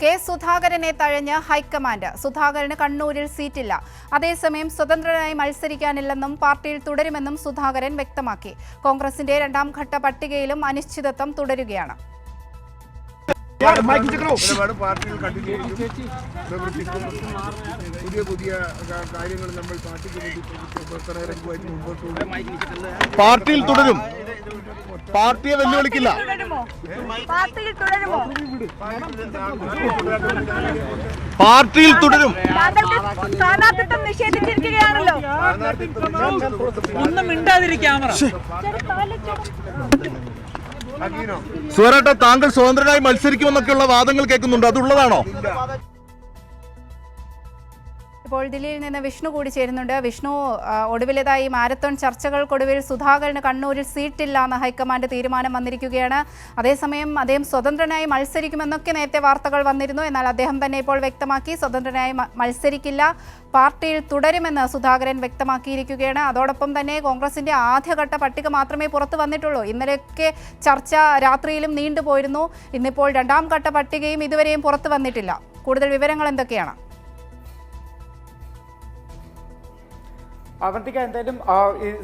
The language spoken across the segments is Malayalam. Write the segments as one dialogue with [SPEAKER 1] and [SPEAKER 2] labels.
[SPEAKER 1] കെ സുധാകരനെ തഴഞ്ഞ് ഹൈക്കമാൻഡ്. സുധാകരന് കണ്ണൂരിൽ സീറ്റില്ല. അതേസമയം സ്വതന്ത്രനായി മത്സരിക്കാനില്ലെന്നും പാർട്ടിയിൽ തുടരുമെന്നും സുധാകരൻ വ്യക്തമാക്കി. കോൺഗ്രസിന്റെ രണ്ടാം ഘട്ട പട്ടികയിലും അനിശ്ചിതത്വം തുടരുകയാണ്.
[SPEAKER 2] പാർട്ടിയിൽ കണ്ടിന്യൂ പ്രവർത്തിക്കും. പുതിയ കാര്യങ്ങൾ നമ്മൾ
[SPEAKER 3] പാർട്ടിയിൽ തുടരും. പാർട്ടിയെ വെല്ലുവിളിക്കില്ല. പാർട്ടിയിൽ തുടരും.
[SPEAKER 4] സ്ഥാനാർത്ഥിത്വം നിഷേധിച്ചിരിക്കുകയാണല്ലോ. ഒന്നും മിണ്ടാതിരിക്കും.
[SPEAKER 3] സുരേട്ട, താങ്കൾ സ്വതന്ത്രനായി മത്സരിക്കുമെന്നൊക്കെയുള്ള വാദങ്ങൾ കേൾക്കുന്നുണ്ട്, അതുള്ളതാണോ?
[SPEAKER 1] ഇപ്പോൾ ദില്ലിയിൽ നിന്ന് വിഷ്ണു കൂടി ചേരുന്നുണ്ട്. വിഷ്ണു, ഒടുവിലേതായി മാരത്തോൺ ചർച്ചകൾക്കൊടുവിൽ സുധാകരന് കണ്ണൂരിൽ സീറ്റില്ല എന്ന് ഹൈക്കമാൻഡ് തീരുമാനം വന്നിരിക്കുകയാണ്. അതേസമയം അദ്ദേഹം സ്വതന്ത്രനായി മത്സരിക്കുമെന്നൊക്കെ നേരത്തെ വാർത്തകൾ വന്നിരുന്നു. എന്നാൽ അദ്ദേഹം തന്നെ ഇപ്പോൾ വ്യക്തമാക്കി സ്വതന്ത്രനായി മത്സരിക്കില്ല, പാർട്ടിയിൽ തുടരുമെന്ന് സുധാകരൻ വ്യക്തമാക്കിയിരിക്കുകയാണ്. അതോടൊപ്പം തന്നെ കോൺഗ്രസിന്റെ ആദ്യഘട്ട പട്ടിക മാത്രമേ പുറത്തു വന്നിട്ടുള്ളൂ. ഇന്നലെയൊക്കെ ചർച്ച രാത്രിയിലും നീണ്ടുപോയിരുന്നു. ഇന്നിപ്പോൾ രണ്ടാം ഘട്ട പട്ടികയും ഇതുവരെയും പുറത്തു വന്നിട്ടില്ല. കൂടുതൽ വിവരങ്ങൾ എന്തൊക്കെയാണ്?
[SPEAKER 5] അവന്തിക, എന്തായാലും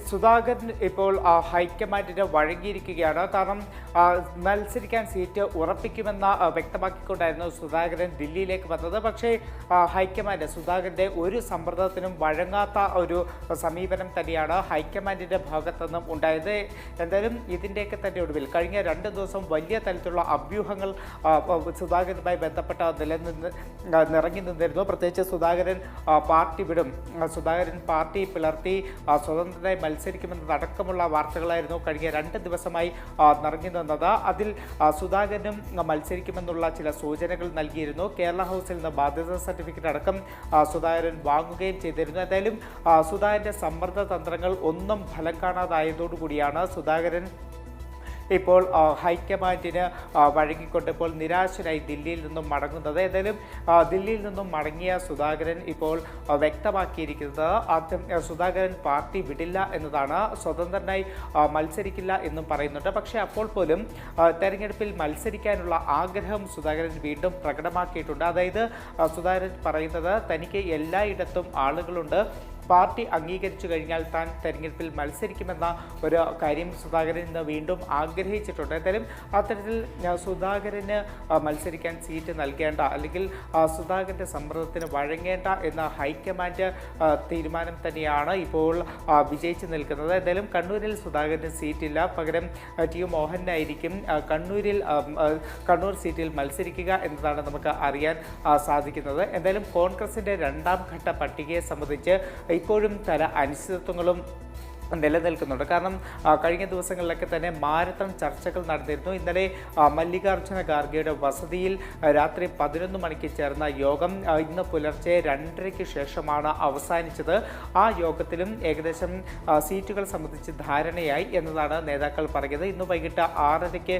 [SPEAKER 5] സുധാകരൻ ഇപ്പോൾ ഹൈക്കമാൻഡിന് വഴങ്ങിയിരിക്കുകയാണ്. കാരണം മത്സരിക്കാൻ സീറ്റ് ഉറപ്പിക്കുമെന്ന് വ്യക്തമാക്കിക്കൊണ്ടായിരുന്നു സുധാകരൻ ദില്ലിയിലേക്ക് വന്നത്. പക്ഷേ ഹൈക്കമാൻഡ് സുധാകരൻ്റെ ഒരു സമ്മർദ്ദത്തിനും വഴങ്ങാത്ത ഒരു സമീപനം തന്നെയാണ് ഹൈക്കമാൻഡിൻ്റെ ഭാഗത്തുനിന്നും ഉണ്ടായത്. എന്തായാലും ഇതിൻ്റെയൊക്കെ തന്നെ ഒടുവിൽ കഴിഞ്ഞ 2 ദിവസം വലിയ തരത്തിലുള്ള അഭ്യൂഹങ്ങൾ സുധാകരനുമായി ബന്ധപ്പെട്ട നിറങ്ങി നിന്നിരുന്നു. പ്രത്യേകിച്ച് സുധാകരൻ പാർട്ടി വിടും, സുധാകരൻ പാർട്ടി പിളർത്തി സ്വതന്ത്രമായി മത്സരിക്കുമെന്നതടക്കമുള്ള വാർത്തകളായിരുന്നു കഴിഞ്ഞ 2 ദിവസമായി നിറഞ്ഞു നിന്നത്. അതിൽ സുധാകരനും മത്സരിക്കുമെന്നുള്ള ചില സൂചനകൾ നൽകിയിരുന്നു. കേരള ഹൗസിൽ നിന്ന് ബാധ്യതാ സർട്ടിഫിക്കറ്റ് അടക്കം സുധാകരൻ വാങ്ങുകയും ചെയ്തിരുന്നു. എന്തായാലും സുധാകരൻ്റെ സമ്മർദ്ദ തന്ത്രങ്ങൾ ഒന്നും ഫലം കാണാതായതോടുകൂടിയാണ് സുധാകരൻ ഇപ്പോൾ ഹൈക്കമാൻഡിന് വഴങ്ങിക്കൊണ്ട് ഇപ്പോൾ നിരാശനായി ദില്ലിയിൽ നിന്നും മടങ്ങുന്നത്. ഏതായാലും ദില്ലിയിൽ നിന്നും മടങ്ങിയ സുധാകരൻ ഇപ്പോൾ വ്യക്തമാക്കിയിരിക്കുന്നത് ആദ്യം സുധാകരൻ പാർട്ടി വിടില്ല എന്നതാണ്, സ്വതന്ത്രനായി മത്സരിക്കില്ല എന്നും പറയുന്നുണ്ട്. പക്ഷേ അപ്പോൾ പോലും തെരഞ്ഞെടുപ്പിൽ മത്സരിക്കാനുള്ള ആഗ്രഹം സുധാകരൻ വീണ്ടും പ്രകടമാക്കിയിട്ടുണ്ട്. അതായത് സുധാകരൻ പറയുന്നത് തനിക്ക് എല്ലായിടത്തും ആളുകളുണ്ട്, പാർട്ടി അംഗീകരിച്ചു കഴിഞ്ഞാൽ താൻ തെരഞ്ഞെടുപ്പിൽ മത്സരിക്കുമെന്ന ഒരു കാര്യം സുധാകരൻ ഇന്ന് വീണ്ടും ആഗ്രഹിച്ചിട്ടുണ്ട്. എന്തായാലും അത്തരത്തിൽ സുധാകരന് മത്സരിക്കാൻ സീറ്റ് നൽകേണ്ട, അല്ലെങ്കിൽ സുധാകരൻ്റെ സമ്മർദ്ദത്തിന് വഴങ്ങേണ്ട എന്ന ഹൈക്കമാൻഡ് തീരുമാനം തന്നെയാണ് ഇപ്പോൾ വിജയിച്ചു നിൽക്കുന്നത്. എന്തായാലും കണ്ണൂരിൽ സുധാകരന് സീറ്റില്ല, പകരം ടി മോഹനായിരിക്കും കണ്ണൂർ സീറ്റിൽ മത്സരിക്കുക എന്നതാണ് നമുക്ക് അറിയാൻ സാധിക്കുന്നത്. എന്തായാലും കോൺഗ്രസിൻ്റെ രണ്ടാം ഘട്ട പട്ടികയെ സംബന്ധിച്ച് ഇപ്പോഴും പല അനിശ്ചിതത്വങ്ങളും നിലനിൽക്കുന്നുണ്ട്. കാരണം കഴിഞ്ഞ ദിവസങ്ങളിലൊക്കെ തന്നെ മാരത്തൺ ചർച്ചകൾ നടന്നിരുന്നു. ഇന്നലെ മല്ലികാർജ്ജുന ഖാർഗെയുടെ വസതിയിൽ രാത്രി 11 മണിക്ക് ചേർന്ന യോഗം ഇന്ന് പുലർച്ചെ 2:30-ക്ക് ശേഷമാണ് അവസാനിച്ചത്. ആ യോഗത്തിലും ഏകദേശം സീറ്റുകൾ സംബന്ധിച്ച് ധാരണയായി എന്നതാണ് നേതാക്കൾ പറഞ്ഞത്. ഇന്ന് വൈകിട്ട് 6:30-ക്ക്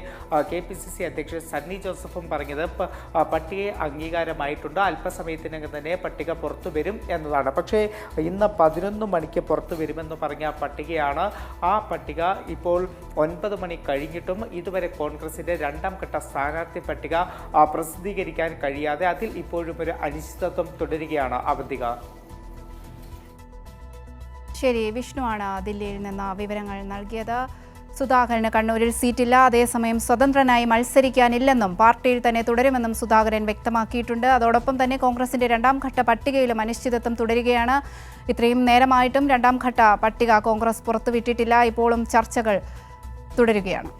[SPEAKER 5] KPCC അധ്യക്ഷൻ സണ്ണി ജോസഫും പറഞ്ഞത് പട്ടിക അംഗീകാരമായിട്ടുണ്ട്, അല്പസമയത്തിനകം തന്നെ പട്ടിക പുറത്തു വരും എന്നതാണ്. പക്ഷേ ഇന്ന് 11 മണിക്ക് പുറത്തു വരുമെന്ന് പറഞ്ഞ പട്ടികയാണ്. ആ പട്ടിക ഇപ്പോൾ 9 മണി കഴിഞ്ഞിട്ടും ഇതുവരെ കോൺഗ്രസിന്റെ രണ്ടാം ഘട്ട സ്ഥാനാർത്ഥി പട്ടിക പ്രസിദ്ധീകരിക്കാൻ കഴിയാതെ അതിൽ ഇപ്പോഴും ഒരു അനിശ്ചിതത്വം തുടരുകയാണ്. അവന്തിക.
[SPEAKER 1] ശരി, വിഷ്ണുവാണ് ദില്ലിയിൽ നിന്ന് വിവരങ്ങൾ നൽകിയത്. സുധാകരന് കണ്ണൂരിൽ സീറ്റില്ല, അതേസമയം സ്വതന്ത്രനായി മത്സരിക്കാനില്ലെന്നും പാർട്ടിയിൽ തന്നെ തുടരുമെന്നും സുധാകരൻ വ്യക്തമാക്കിയിട്ടുണ്ട്. അതോടൊപ്പം തന്നെ കോൺഗ്രസിന്റെ രണ്ടാം ഘട്ട പട്ടികയിലും അനിശ്ചിതത്വം തുടരുകയാണ്. ഇത്രയും നേരമായിട്ടും രണ്ടാം ഘട്ട പട്ടിക കോൺഗ്രസ് പുറത്തുവിട്ടിട്ടില്ല. ഇപ്പോഴും ചർച്ചകൾ തുടരുകയാണ്.